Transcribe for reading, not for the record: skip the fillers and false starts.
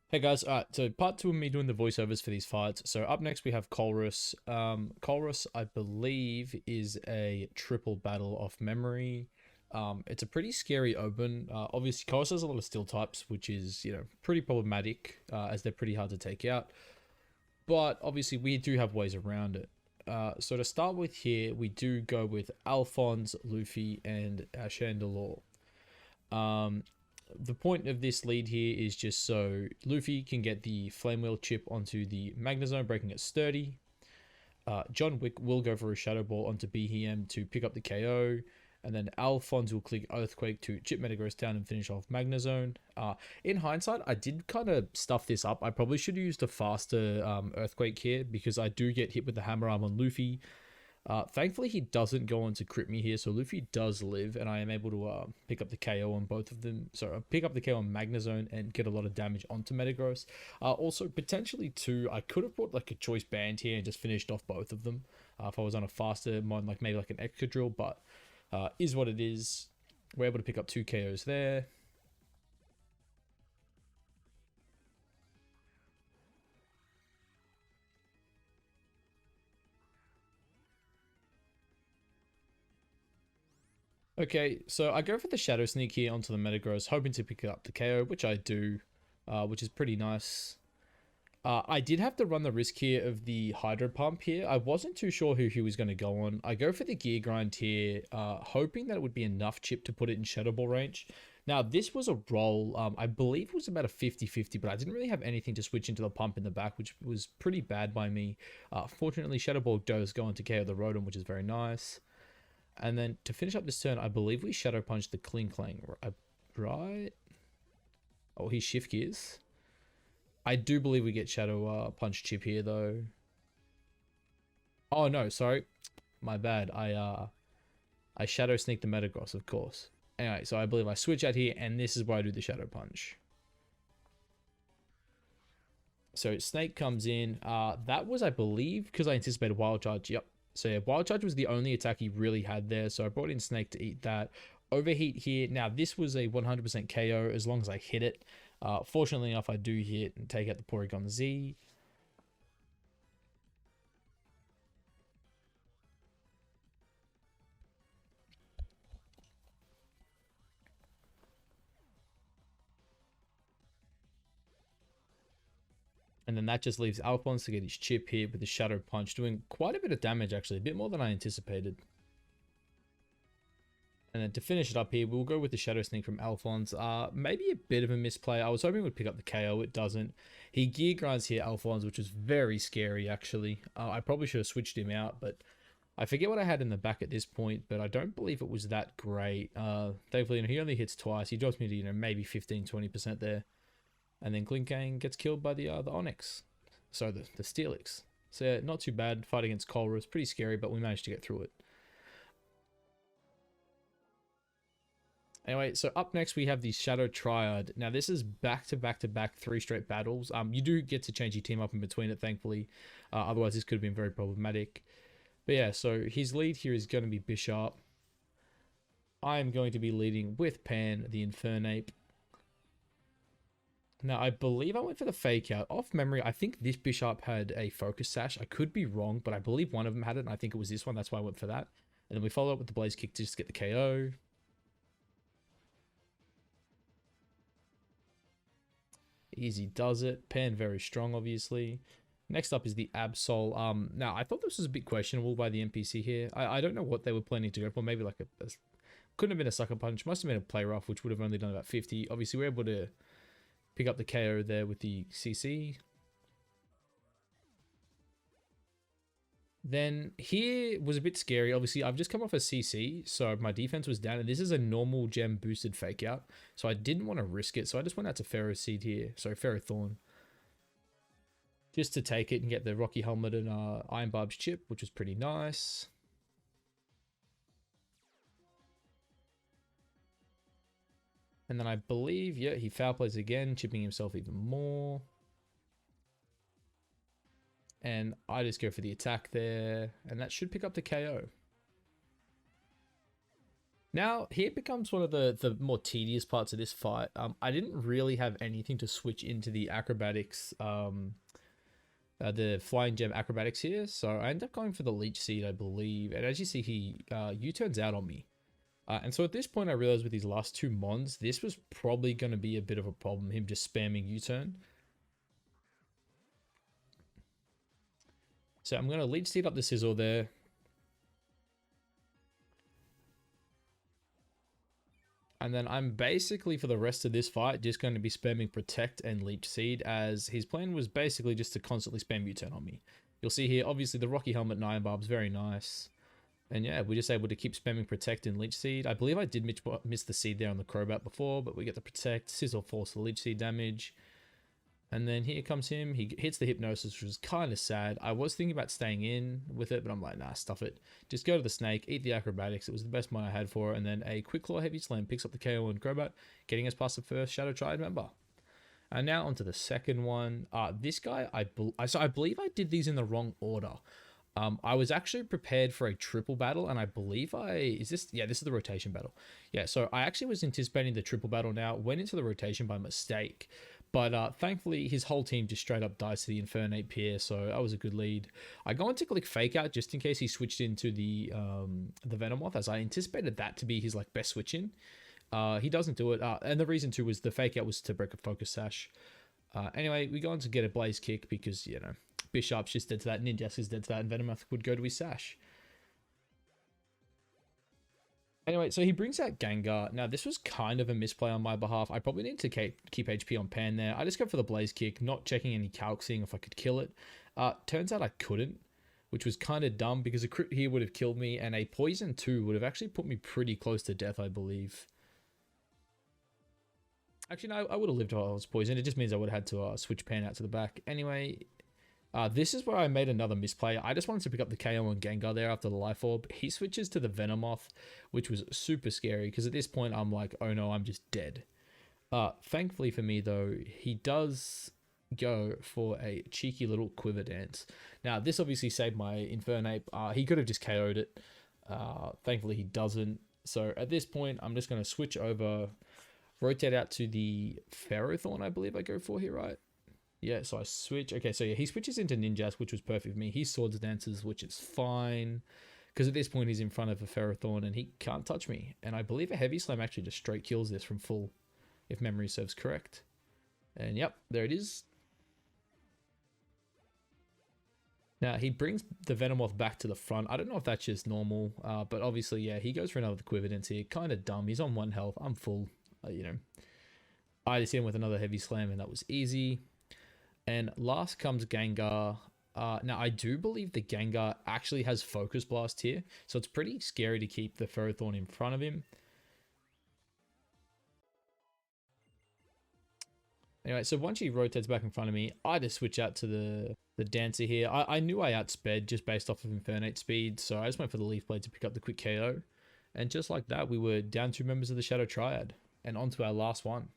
Hey guys, so part two of me doing the voiceovers for these fights. So up next we have Colress. Colress, I believe, is a triple battle off memory. It's a pretty scary open. Obviously, Colress has a lot of steel types, which is, pretty problematic, as they're pretty hard to take out. But obviously we do have ways around it. So to start with here, we do go with Alphonse, Luffy, and Chandelure. The point of this lead here is just so Luffy can get the Flame Wheel chip onto the Magnezone, breaking it sturdy. John Wick will go for a Shadow Ball onto BHM to pick up the KO. And then Alphonse will click Earthquake to chip Metagross down and finish off Magnezone. In hindsight, I did kind of stuff this up. I probably should have used a faster Earthquake here because I do get hit with the Hammer Arm on Luffy. Thankfully, he doesn't go on to crit me here, so Luffy does live, and I am able to pick up the KO on both of them. So I pick up the KO on Magnezone and get a lot of damage onto Metagross. Also, potentially too, I could have brought like a choice band here and just finished off both of them if I was on a faster mod, like maybe like an extra drill, but is what it is. We're able to pick up 2 KOs there. Okay, so I go for the Shadow Sneak here onto the Metagross, hoping to pick up the KO, which I do, which is pretty nice. I did have to run the risk here of the Hydro Pump here. I wasn't too sure who he was going to go on. I go for the Gear Grind here, hoping that it would be enough chip to put it in Shadow Ball range. Now, this was a roll. I believe it was about a 50-50, but I didn't really have anything to switch into the pump in the back, which was pretty bad by me. Fortunately, Shadow Ball does go on to KO the Rotom, which is very nice. And then to finish up this turn, I believe we Shadow Punch the Kling, right? Oh, he Shift Gears. I do believe we get Shadow Punch Chip here, though. Oh, no, sorry. My bad. I Shadow Sneak the Metagross, of course. Anyway, so I believe I switch out here, and this is where I do the Shadow Punch. So Snake comes in. That was, I believe, because I anticipated Wild Charge. Yep. So yeah, Wild Charge was the only attack he really had there. So I brought in Snake to eat that. Overheat here. Now, this was a 100% KO as long as I hit it. Fortunately enough, I do hit and take out the Porygon Z. And then that just leaves Alphonse to get his chip here with the Shadow Punch, doing quite a bit of damage actually, a bit more than I anticipated. And then to finish it up here, we'll go with the Shadow Sneak from Alphonse. Maybe a bit of a misplay. I was hoping it would pick up the KO. It doesn't. He Gear Grinds here, Alphonse, which was very scary, actually. I probably should have switched him out, but I forget what I had in the back at this point, but I don't believe it was that great. Thankfully, he only hits twice. He drops me to, maybe 15-20% there. And then Klinkang gets killed by the Onyx. So the Steelix. So yeah, not too bad. Fight against Colress. Pretty scary, but we managed to get through it. Anyway, so up next we have the Shadow Triad. Now this is back-to-back-to-back 3 straight battles. You do get to change your team up in between it, thankfully. Otherwise this could have been very problematic. But yeah, so his lead here is going to be Bishop. I am going to be leading with Pan, the Infernape. Now, I believe I went for the fake out. Off memory, I think this Bishop had a Focus Sash. I could be wrong, but I believe one of them had it, and I think it was this one. That's why I went for that. And then we follow up with the Blaze Kick to just get the KO. Easy does it. Pan very strong, obviously. Next up is the Absol. Now, I thought this was a bit questionable by the NPC here. I don't know what they were planning to go for. Maybe like couldn't have been a Sucker Punch. Must have been a Play Rough, which would have only done about 50. Obviously, we're able to pick up the KO there with the CC. Then here was a bit scary. Obviously, I've just come off a CC, so my defense was down. And this is a normal gem boosted fake out. So I didn't want to risk it. So I just went out to Ferroseed here. Sorry, Ferrothorn. Just to take it and get the Rocky Helmet and Iron Barb's chip, which was pretty nice. And then I believe, yeah, he foul plays again, chipping himself even more. And I just go for the attack there, and that should pick up the KO. Now, here becomes one of the more tedious parts of this fight. I didn't really have anything to switch into the acrobatics, the flying gem acrobatics here, so I ended up going for the leech seed, I believe. And as you see, he U-turns out on me. And so at this point, I realized with these last two mons, this was probably going to be a bit of a problem, him just spamming U-turn. So I'm going to leech seed up the sizzle there. And then I'm basically, for the rest of this fight, just going to be spamming Protect and Leech Seed, as his plan was basically just to constantly spam U-turn on me. You'll see here, obviously, the Rocky Helmet 9 barb's very nice. And yeah, we're just able to keep spamming Protect and Leech Seed. I believe I did miss the Seed there on the Crobat before, but we get the Protect, Sizzle Force the Leech Seed damage. And then here comes him. He hits the Hypnosis, which was kind of sad. I was thinking about staying in with it, but I'm like, nah, stuff it. Just go to the Snake, eat the Acrobatics. It was the best one I had for it. And then a Quick Claw Heavy Slam picks up the KO on Crobat, getting us past the first Shadow Triad member. And now onto the second one. This guy, I believe I did these in the wrong order. I was actually prepared for a triple battle, and I believe this is the rotation battle. Yeah, so I actually was anticipating the triple battle now, went into the rotation by mistake. But thankfully, his whole team just straight up dies to the Infernape Pierre, so that was a good lead. I go on to click Fake Out just in case he switched into the Venomoth, as I anticipated that to be his like best switch in. He doesn't do it, and the reason too was the Fake Out was to break a Focus Sash. Anyway, we go on to get a Blaze Kick because, you know, Bishop's just dead to that, Ninjask is dead to that, and Venomoth would go to his Sash. Anyway, so he brings out Gengar. Now, this was kind of a misplay on my behalf. I probably need to keep HP on Pan there. I just go for the Blaze Kick, not checking any calc, seeing if I could kill it. Turns out I couldn't, which was kind of dumb because a crit here would have killed me, and a Poison 2 would have actually put me pretty close to death, I believe. Actually, no, I would have lived while I was poisoned. It just means I would have had to switch Pan out to the back. Anyway, this is where I made another misplay. I just wanted to pick up the KO on Gengar there after the Life Orb. He switches to the Venomoth, which was super scary because at this point I'm like, oh no, I'm just dead. Thankfully for me though, he does go for a cheeky little Quiver Dance. Now this obviously saved my Infernape. He could have just KO'd it. Thankfully he doesn't. So at this point, I'm just going to switch over, rotate out to the Ferrothorn, I believe I go for here, right? Yeah, so I switch. Okay, so yeah, he switches into Ninjask, which was perfect for me. He Swords Dances, which is fine. Because at this point, he's in front of a Ferrothorn and he can't touch me. And I believe a Heavy Slam actually just straight kills this from full, if memory serves correct. And yep, there it is. Now, he brings the Venomoth back to the front. I don't know if that's just normal, but obviously, yeah, he goes for another Quiver Dance here. Kind of dumb. He's on 1 health. I'm full, you know. I just hit him with another Heavy Slam and that was easy. And last comes Gengar. Now, I do believe the Gengar actually has Focus Blast here, so it's pretty scary to keep the Ferrothorn in front of him. Anyway, so once he rotates back in front of me, I just switch out to the Dancer here. I knew I outsped just based off of Infernape speed, so I just went for the Leaf Blade to pick up the quick KO. And just like that, we were down 2 members of the Shadow Triad, and on to our last one.